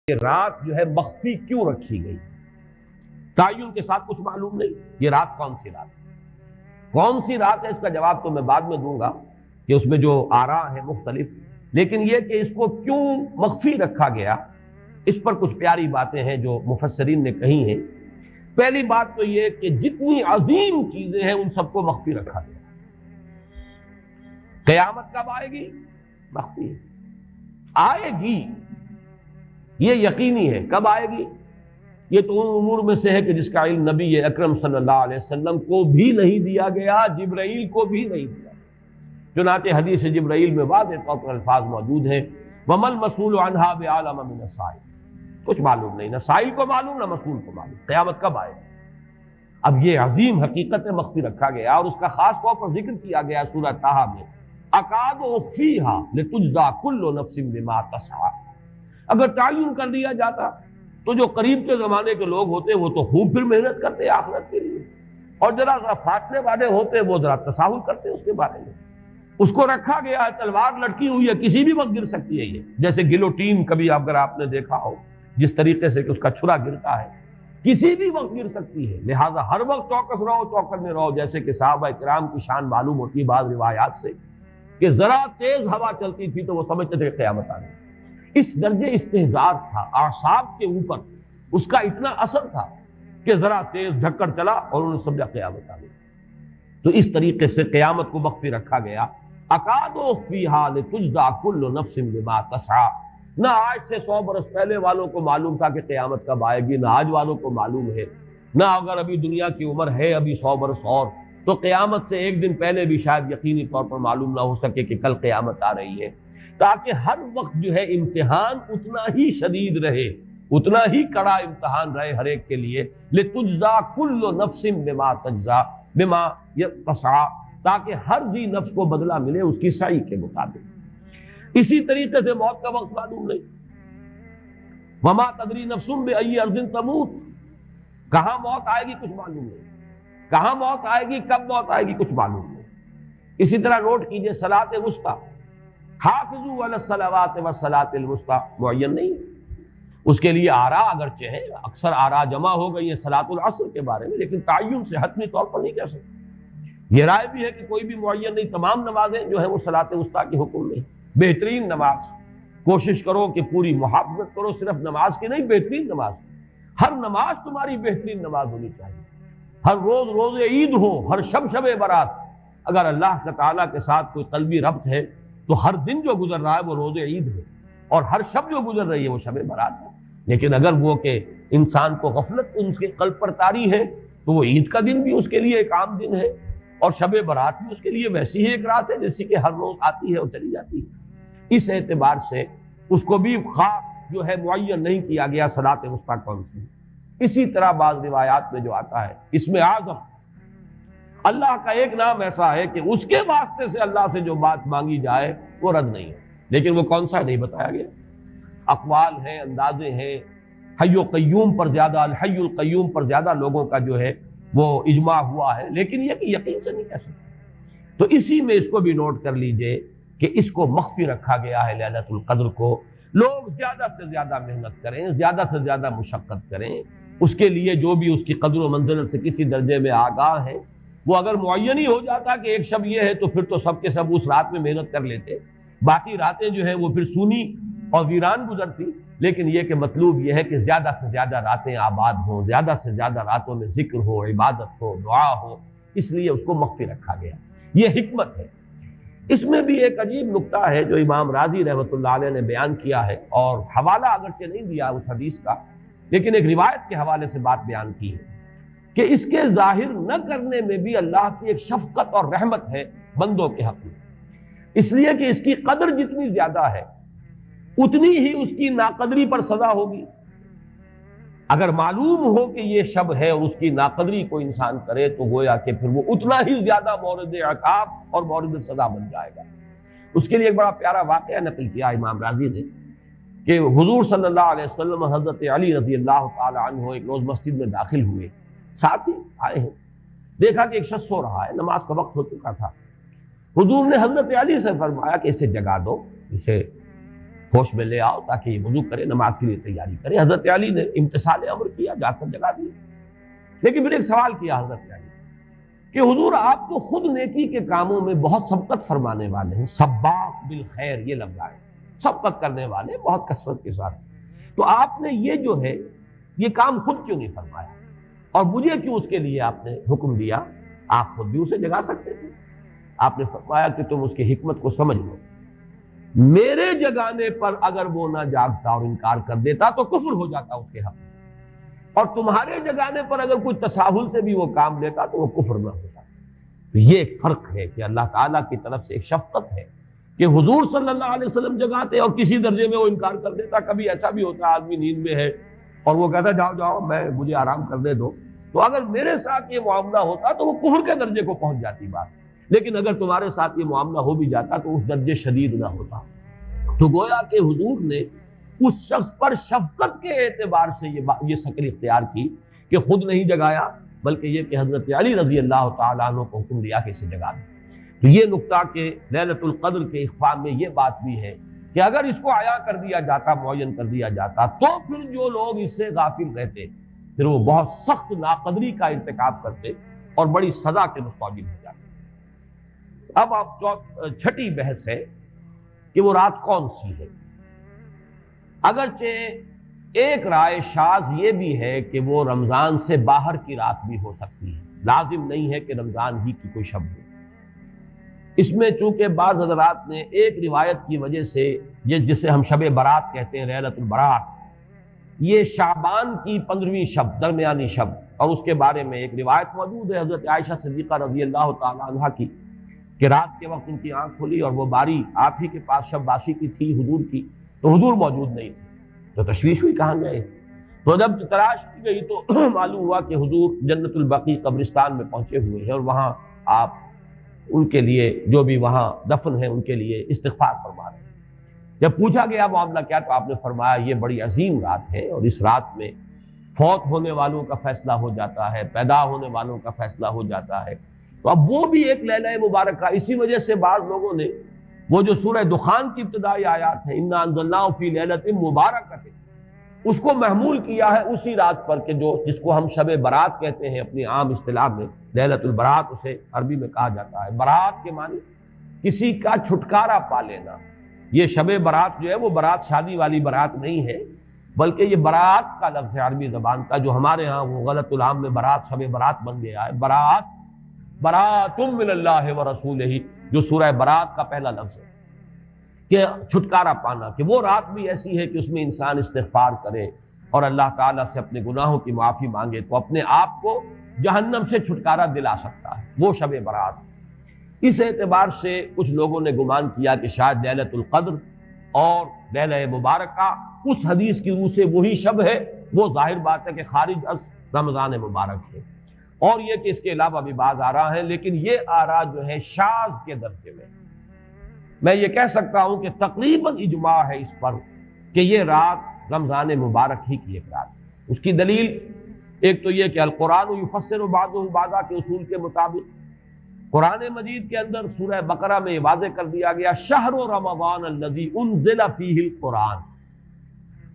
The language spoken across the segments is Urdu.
کہ رات جو ہے مخفی کیوں رکھی گئی، تعین کے ساتھ کچھ معلوم نہیں یہ رات کون سی رات ہے، کون سی رات ہے اس کا جواب تو میں بعد میں دوں گا کہ اس میں جو آراء ہے مختلف، لیکن یہ کہ اس کو کیوں مخفی رکھا گیا اس پر کچھ پیاری باتیں ہیں جو مفسرین نے کہی ہیں۔ پہلی بات تو یہ کہ جتنی عظیم چیزیں ہیں ان سب کو مخفی رکھا گیا۔ قیامت کب آئے گی؟ مخفی آئے گی، یہ یقینی ہے۔ کب آئے گی؟ یہ تو ان امور میں سے ہے کہ جس کا علم نبی اکرم صلی اللہ علیہ وسلم کو بھی نہیں دیا گیا، جبرائیل کو بھی نہیں دیا۔ چنانچہ حدیث جبرائیل میں واضح طور پر الفاظ موجود ہیں، وَمَا الْمَسْئُولُ عَنْهَا بِأَعْلَمَ مِنَ السَّائِلِ، کچھ معلوم نہیں، نہ سائل کو معلوم نہ مسئول کو معلوم قیامت کب آئے۔ اب یہ عظیم حقیقت مخفی رکھا گیا اور اس کا خاص طور پر ذکر کیا گیا سورہ طٰہٰ میں، اکاد اخفیھا لتجزی کل نفس بما تسعی۔ اگر تعین کر دیا جاتا تو جو قریب کے زمانے کے لوگ ہوتے وہ تو خوب پھر محنت کرتے آخرت کے لیے، اور ذرا فاصلے والے ہوتے وہ ذرا تساہل کرتے اس کے بارے میں۔ اس کو رکھا گیا ہے، تلوار لٹکی ہوئی ہے، کسی بھی وقت گر سکتی ہے، یہ جیسے گلوٹین کبھی اگر آپ نے دیکھا ہو جس طریقے سے کہ اس کا چھرا گرتا ہے، کسی بھی وقت گر سکتی ہے، لہٰذا ہر وقت چوکس رہو، چوکس میں رہو، جیسے کہ صحابہ کرام کی شان معلوم ہوتی ہے بعض روایات سے کہ ذرا تیز ہوا چلتی تھی تو وہ سمجھتے تھے کہ قیامت آ گئی۔ اس درجے استحضار تھا اعصاب کے اوپر، اس کا اتنا اثر تھا کہ ذرا تیز جھکڑ چلا اور انہوں نے سمجھا قیامت آ گئی۔ تو اس طریقے سے قیامت کو مخفی رکھا گیا۔ اکاد اخفیھا لتجزی کل نفس بما تسعی۔ نہ آج سے 100 برس پہلے والوں کو معلوم تھا کہ قیامت کب آئے گی، نہ آج والوں کو معلوم ہے، نہ اگر ابھی دنیا کی عمر ہے ابھی 100 برس اور تو قیامت سے ایک دن پہلے بھی شاید یقینی طور پر معلوم نہ ہو سکے کہ کل قیامت آ رہی ہے، تاکہ ہر وقت جو ہے امتحان اتنا ہی شدید رہے، اتنا ہی کڑا امتحان رہے ہر ایک کے لیے، لتجزی کل نفس بما تجزی بما تسعی، تاکہ ہر ذی نفس کو بدلہ ملے اس کی سعی کے مطابق۔ اسی طریقے سے موت کا وقت معلوم نہیں، وما تدری نفس بأی ارض تموت، کہاں موت آئے گی کچھ معلوم نہیں، کہاں موت آئے گی، کب موت آئے گی کچھ معلوم نہیں۔ اسی طرح نوٹ کیجئے صلاۃ وسطیٰ، حافظوا علی الصلوات والصلاۃ الوسطیٰ معین نہیں، اس کے لیے آراء اگرچہ ہے، اکثر آراء جمع ہو گئی ہیں صلاۃ العصر کے بارے میں، لیکن تعین سے حتمی طور پر نہیں کہہ سکتے۔ یہ رائے بھی ہے کہ کوئی بھی معین نہیں، تمام نمازیں جو ہیں وہ صلاۃ وسطیٰ کے حکم میں، بہترین نماز کوشش کرو کہ پوری محافظت کرو، صرف نماز کی نہیں، بہترین نماز، ہر نماز تمہاری بہترین نماز ہونی چاہیے، ہر روز روز عید ہو، ہر شب شب برات، اگر اللہ تعالیٰ کے ساتھ کوئی قلبی ربط ہے تو ہر دن جو گزر رہا ہے وہ روز عید ہے، اور ہر شب جو گزر رہی ہے وہ شب برات ہے۔ لیکن اگر وہ کہ انسان کو غفلت اس کے قلب پر طاری ہے تو وہ عید کا دن بھی اس کے لیے ایک عام دن ہے، اور شب برات بھی اس کے لیے ویسی ہی ایک رات ہے جیسی کہ ہر روز آتی ہے اور چلی جاتی ہے۔ اس اعتبار سے اس کو بھی خاص جو ہے معین نہیں کیا گیا صلاۃ وسطیٰ کون سی۔ اسی طرح بعض روایات میں جو آتا ہے اس میں اعظم، اللہ کا ایک نام ایسا ہے کہ اس کے واسطے سے اللہ سے جو بات مانگی جائے وہ رد نہیں ہے، لیکن وہ کون سا نہیں بتایا گیا۔ اقوال ہیں، اندازے ہیں، حی و قیوم پر زیادہ، الحی القیوم پر زیادہ لوگوں کا جو ہے وہ اجماع ہوا ہے، لیکن یہ کہ یقین سے نہیں کہہ سکتے۔ تو اسی میں اس کو بھی نوٹ کر لیجئے کہ اس کو مخفی رکھا گیا ہے لیلۃ القدر کو۔ لوگ زیادہ سے زیادہ محنت کریں، زیادہ سے زیادہ مشقت کریں، اس کے لیے جو بھی اس کی قدر و منزلت سے کسی درجے میں آگاہ ہے، وہ اگر معین ہی ہو جاتا کہ ایک شب یہ ہے تو پھر تو سب کے سب اس رات میں محنت کر لیتے، باقی راتیں جو ہیں وہ پھر سونی اور ویران گزرتی۔ لیکن یہ کہ مطلوب یہ ہے کہ زیادہ سے زیادہ راتیں آباد ہوں، زیادہ سے زیادہ راتوں میں ذکر ہو، عبادت ہو، دعا ہو، اس لیے اس کو مخفی رکھا گیا، یہ حکمت ہے۔ اس میں بھی ایک عجیب نکتہ ہے جو امام راضی رحمۃ اللہ علیہ نے بیان کیا ہے، اور حوالہ اگرچہ نہیں دیا اس حدیث کا، لیکن ایک روایت کے حوالے سے بات بیان کی ہے کہ اس کے ظاہر نہ کرنے میں بھی اللہ کی ایک شفقت اور رحمت ہے بندوں کے حق میں، اس لیے کہ اس کی قدر جتنی زیادہ ہے اتنی ہی اس کی ناقدری پر سزا ہوگی۔ اگر معلوم ہو کہ یہ شب ہے اور اس کی ناقدری کو انسان کرے تو گویا کہ پھر وہ اتنا ہی زیادہ مورد عقاب اور مورد سزا بن جائے گا۔ اس کے لیے ایک بڑا پیارا واقعہ نقل کیا امام راضی نے کہ حضور صلی اللہ علیہ وسلم حضرت علی رضی اللہ تعالی عنہ ایک روز مسجد میں داخل ہوئے، ساتھ ہی آئے ہیں، دیکھا کہ ایک شخص سو رہا ہے، نماز کا وقت ہو چکا تھا۔ حضور نے حضرت علی سے فرمایا کہ اسے جگا دو، اسے ہوش میں لے آؤ تاکہ یہ وضو کرے، نماز کے لیے تیاری کرے۔ حضرت علی نے امتثال امر کیا، جا کر جگا دیا۔ لیکن پھر ایک سوال کیا حضرت علی کہ حضور آپ تو خود نیکی کے کاموں میں بہت سبقت فرمانے والے ہیں، سباق بالخیر یہ لفظ آئے، سبقت کرنے والے بہت کثرت کے ساتھ، تو آپ نے یہ جو ہے یہ کام خود کیوں نہیں فرمایا اور مجھے کیوں اس کے لیے آپ نے حکم دیا؟ آپ خود بھی اسے جگا سکتے تھے۔ آپ نے فرمایا کہ تم اس کی حکمت کو سمجھ لو، میرے جگانے پر اگر وہ نہ جاگتا اور انکار کر دیتا تو کفر ہو جاتا اس کے حق میں، اور تمہارے جگانے پر اگر کوئی تساہل سے بھی وہ کام لیتا تو وہ کفر نہ ہوتا۔ تو یہ ایک فرق ہے کہ اللہ تعالیٰ کی طرف سے ایک شفقت ہے کہ حضور صلی اللہ علیہ وسلم جگاتے اور کسی درجے میں وہ انکار کر دیتا۔ کبھی ایسا بھی ہوتا آدمی نیند میں ہے اور وہ کہتا جاؤ جاؤ مجھے آرام کرنے دو، تو اگر میرے ساتھ یہ معاملہ ہوتا تو وہ کفر کے درجے کو پہنچ جاتی بات، لیکن اگر تمہارے ساتھ یہ معاملہ ہو بھی جاتا تو اس درجے شدید نہ ہوتا۔ تو گویا کہ حضور نے اس شخص پر شفقت کے اعتبار سے یہ شکل اختیار کی کہ خود نہیں جگایا، بلکہ یہ کہ حضرت علی رضی اللہ تعالیٰ عنہ کو حکم دیا کہ اسے جگا دیں۔ تو یہ نقطہ کہ لیلۃ القدر کے اخفاء میں یہ بات بھی ہے کہ اگر اس کو عیاں کر دیا جاتا، معین کر دیا جاتا، تو پھر جو لوگ اس سے غافل رہتے پھر وہ بہت سخت ناقدری کا ارتکاب کرتے اور بڑی سزا کے مستوجب ہو جاتے۔ اب آپ چھٹی بحث ہے کہ وہ رات کون سی ہے۔ اگرچہ ایک رائے شاذ یہ بھی ہے کہ وہ رمضان سے باہر کی رات بھی ہو سکتی ہے، لازم نہیں ہے کہ رمضان ہی کی کوئی شب ہو۔ اس میں چونکہ بعض حضرات نے ایک روایت کی وجہ سے جسے ہم شب برات کہتے ہیں، لیلۃ البرات، یہ شعبان کی 15ویں شب، درمیانی شب، اور اس کے بارے میں ایک روایت موجود ہے حضرت عائشہ صدیقہ رضی اللہ تعالی عنہا کی کہ رات کے وقت ان کی آنکھ کھلی اور وہ باری آپ ہی کے پاس شب باسی کی تھی حضور کی، تو حضور موجود نہیں تھے، تو تشویش ہوئی کہاں گئے۔ تو جب تلاش کی گئی تو معلوم ہوا کہ حضور جنت البقیع قبرستان میں پہنچے ہوئے ہیں اور وہاں آپ ان کے لیے جو بھی وہاں دفن ہیں ان کے لیے استغفار فرما رہے ہیں۔ جب پوچھا گیا معاملہ کیا، تو آپ نے فرمایا یہ بڑی عظیم رات ہے اور اس رات میں فوت ہونے والوں کا فیصلہ ہو جاتا ہے، پیدا ہونے والوں کا فیصلہ ہو جاتا ہے۔ تو اب وہ بھی ایک لیلہ مبارکہ، اسی وجہ سے بعض لوگوں نے وہ جو سورہ دخان کی ابتدائی آیات ہیں انا انزلناہ فی لیلۃ مبارکۃ، اس کو محمول کیا ہے اسی رات پر کہ جس کو ہم شب برات کہتے ہیں اپنی عام اصطلاح میں، لیلۃ البرات اسے عربی میں کہا جاتا ہے۔ برات کے معنی کسی کا چھٹکارا پا لینا۔ یہ شب برات جو ہے وہ برات شادی والی برات نہیں ہے، بلکہ یہ برات کا لفظ ہے عربی زبان کا، جو ہمارے ہاں وہ غلط العام میں برات شب برات بن گیا ہے۔ برات برات من اللہ ورسولہ، جو سورہ برات کا پہلا لفظ ہے کہ چھٹکارا پانا، کہ وہ رات بھی ایسی ہے کہ اس میں انسان استغفار کرے اور اللہ تعالیٰ سے اپنے گناہوں کی معافی مانگے تو اپنے آپ کو جہنم سے چھٹکارا دلا سکتا ہے، وہ شب برات۔ اس اعتبار سے کچھ لوگوں نے گمان کیا کہ شاید لیلۃ القدر اور لیلہ مبارکہ اس حدیث کی روح سے وہی شب ہے، وہ ظاہر بات ہے کہ خارج از رمضان مبارک ہے، اور یہ کہ اس کے علاوہ بھی بعض آراء ہیں، لیکن یہ آراء جو ہے شاذ کے درجے میں یہ کہہ سکتا ہوں کہ تقریباً اجماع ہے اس پر کہ یہ رات رمضان مبارک ہی کی ایک رات ہے۔ اس کی دلیل ایک تو یہ کہ القرآن یفسر بعضہ بعضا کے اصول کے مطابق قرآن مجید کے اندر سورہ بقرہ میں یہ واضح کر دیا گیا شہر رمضان الذی انزل فیہ القرآن،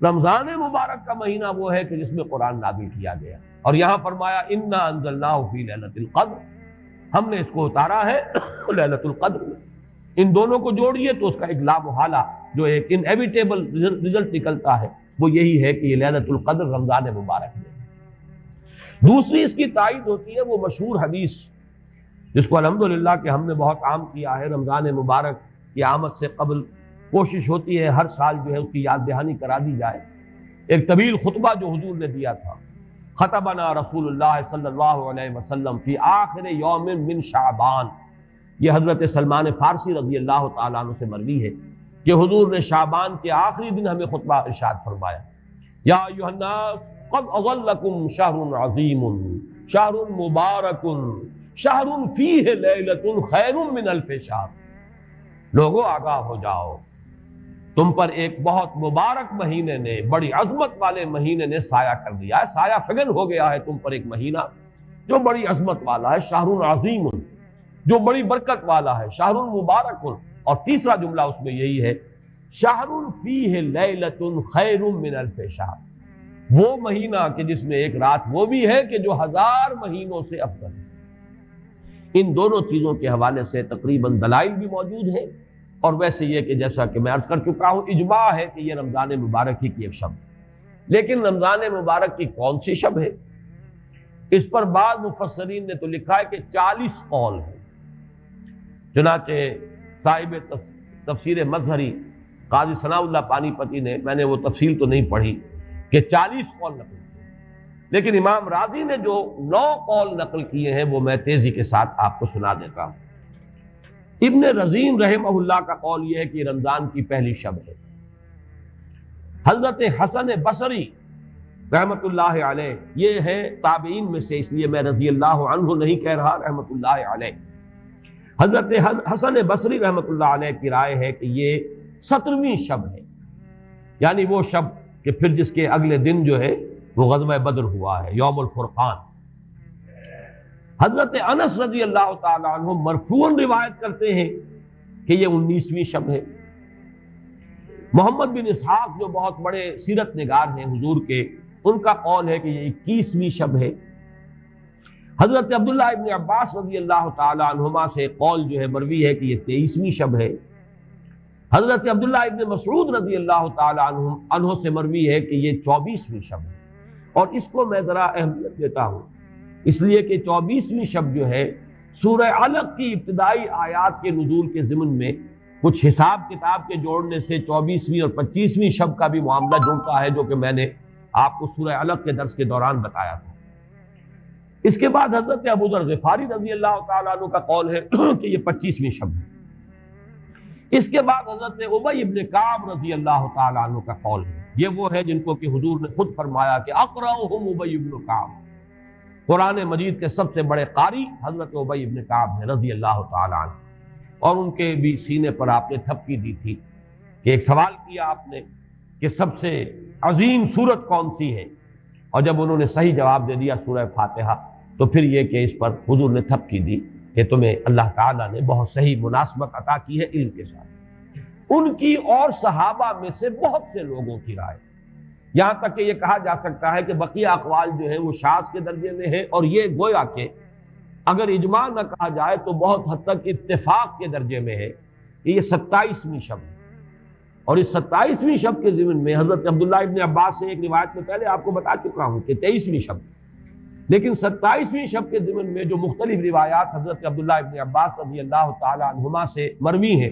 رمضان مبارک کا مہینہ وہ ہے کہ جس میں قرآن نازل کیا گیا، اور یہاں فرمایا انا انزلناہ فی لیلۃ القدر، ہم نے اس کو اتارا ہے لیلۃ القدر میں۔ ان دونوں کو جوڑیے تو اس کا ایک لا محالہ جو ایک انیویٹیبل رزلٹ نکلتا ہے وہ یہی ہے کہ یہ لیلۃ القدر رمضان مبارک میں۔ دوسری اس کی تائید ہوتی ہے وہ مشہور حدیث جس کو الحمدللہ کہ ہم نے بہت عام کیا ہے، رمضان مبارک کی آمد سے قبل کوشش ہوتی ہے ہر سال جو ہے اس کی یاد دہانی کرا دی جائے۔ ایک طویل خطبہ جو حضور نے دیا تھا، خطبنا رسول اللہ صلی اللہ علیہ وسلم فی آخر یوم من شعبان، یہ حضرت سلمان فارسی رضی اللہ تعالیٰ عنہ سے مروی ہے کہ حضور نے شعبان کے آخری دن ہمیں خطبہ ارشاد فرمایا، یا ایھا الناس قد اظلکم شہر عظیم شہر مبارک شہر فیہ لیلۃ خیر من الف شہر، لوگوں آگاہ ہو جاؤ، تم پر ایک بہت مبارک مہینے نے، بڑی عظمت والے مہینے نے سایہ کر دیا ہے، سایہ فگن ہو گیا ہے تم پر ایک مہینہ جو بڑی عظمت والا ہے، شہر عظیم جو بڑی برکت والا ہے، شہر مبارک۔ اور تیسرا جملہ اس میں یہی ہے شہر فیہ لیلۃ خیر من الف شہر، وہ مہینہ کہ جس میں ایک رات وہ بھی ہے کہ جو 1000 مہینوں سے افضل ہے۔ ان دونوں چیزوں کے حوالے سے تقریباً دلائل بھی موجود ہیں، اور ویسے یہ کہ جیسا کہ میں عرض کر چکا ہوں اجماع ہے کہ یہ رمضان مبارک ہی کی ایک شب ہے، لیکن رمضان مبارک کی کون سی شب ہے، اس پر بعض مفسرین نے تو لکھا ہے کہ 40 قول ہیں۔ چنانچہ صاحب تفسیر مظہری قاضی ثناء اللہ پانی پتی نے، میں نے وہ تفصیل تو نہیں پڑھی، کہ 40 قول نقل کیے، لیکن امام راضی نے جو 9 قول نقل کیے ہیں وہ میں تیزی کے ساتھ آپ کو سنا دیتا ہوں۔ ابن رزین رحمہ اللہ کا قول یہ ہے کہ رمضان کی پہلی شب ہے۔ حضرت حسن بصری رحمت اللہ علیہ، یہ ہے تابعین میں سے، اس لیے میں رضی اللہ عنہ نہیں کہہ رہا، رحمت اللہ علیہ، حضرت حسن بصری رحمت اللہ علیہ کی رائے ہے کہ یہ 17ویں شب ہے، یعنی وہ شب کہ پھر جس کے اگلے دن جو ہے وہ غزوہ بدر ہوا ہے، یوم الفرقان۔ حضرت انس رضی اللہ تعالی عنہ مرفوعاً روایت کرتے ہیں کہ یہ 19ویں شب ہے۔ محمد بن اسحاق جو بہت بڑے سیرت نگار ہیں حضور کے، ان کا قول ہے کہ یہ 21ویں شب ہے۔ حضرت عبداللہ ابن عباس رضی اللہ تعالی عنہما سے قول جو ہے مروی ہے کہ یہ 23ویں شب ہے۔ حضرت عبداللہ ابن مسعود رضی اللہ تعالی عنہ سے مروی ہے کہ یہ 24ویں شب ہے، اور اس کو میں ذرا اہمیت دیتا ہوں اس لیے کہ 24ویں شب جو ہے سورہ علق کی ابتدائی آیات کے نزول کے ضمن میں کچھ حساب کتاب کے جوڑنے سے 24ویں اور 25ویں شب کا بھی معاملہ جڑتا ہے، جو کہ میں نے آپ کو سورہ علق کے درس کے دوران بتایا تھا۔ اس کے بعد حضرت ابو ذر غفاری رضی اللہ تعالیٰ عنہ کا قول ہے کہ یہ 25ویں شب ہے۔ اس کے بعد حضرت ابی ابن کعب رضی اللہ تعالیٰ عنہ کا قول ہے، یہ وہ ہے جن کو کہ حضور نے خود فرمایا کہ اقرأہم ابی ابن کعب، قرآن مجید کے سب سے بڑے قاری حضرت ابی ابن کعب ہیں رضی اللہ تعالیٰ عنہ، اور ان کے بھی سینے پر آپ نے تھپکی دی تھی کہ ایک سوال کیا آپ نے کہ سب سے عظیم سورت کون سی ہے، اور جب انہوں نے صحیح جواب دے دیا سورہ فاتحہ، تو پھر یہ کہ اس پر حضور نے تھپکی دی کہ تمہیں اللہ تعالیٰ نے بہت صحیح مناسبت عطا کی ہے علم کے ساتھ۔ ان کی اور صحابہ میں سے بہت سے لوگوں کی رائے، یہاں تک کہ یہ کہا جا سکتا ہے کہ بقیہ اقوال جو ہیں وہ شاذ کے درجے میں ہیں، اور یہ گویا کہ اگر اجماع نہ کہا جائے تو بہت حد تک اتفاق کے درجے میں ہے کہ یہ 27ویں شب ہے۔ اور اس 27ویں شب کے ضمن میں حضرت عبداللہ ابن عباس سے ایک روایت میں پہلے آپ کو بتا چکا ہوں کہ 23ویں شب، لیکن 27ویں شب کے ضمن میں جو مختلف روایات حضرت عبداللہ ابن عباس رضی اللہ تعالی عنہما سے مروی ہیں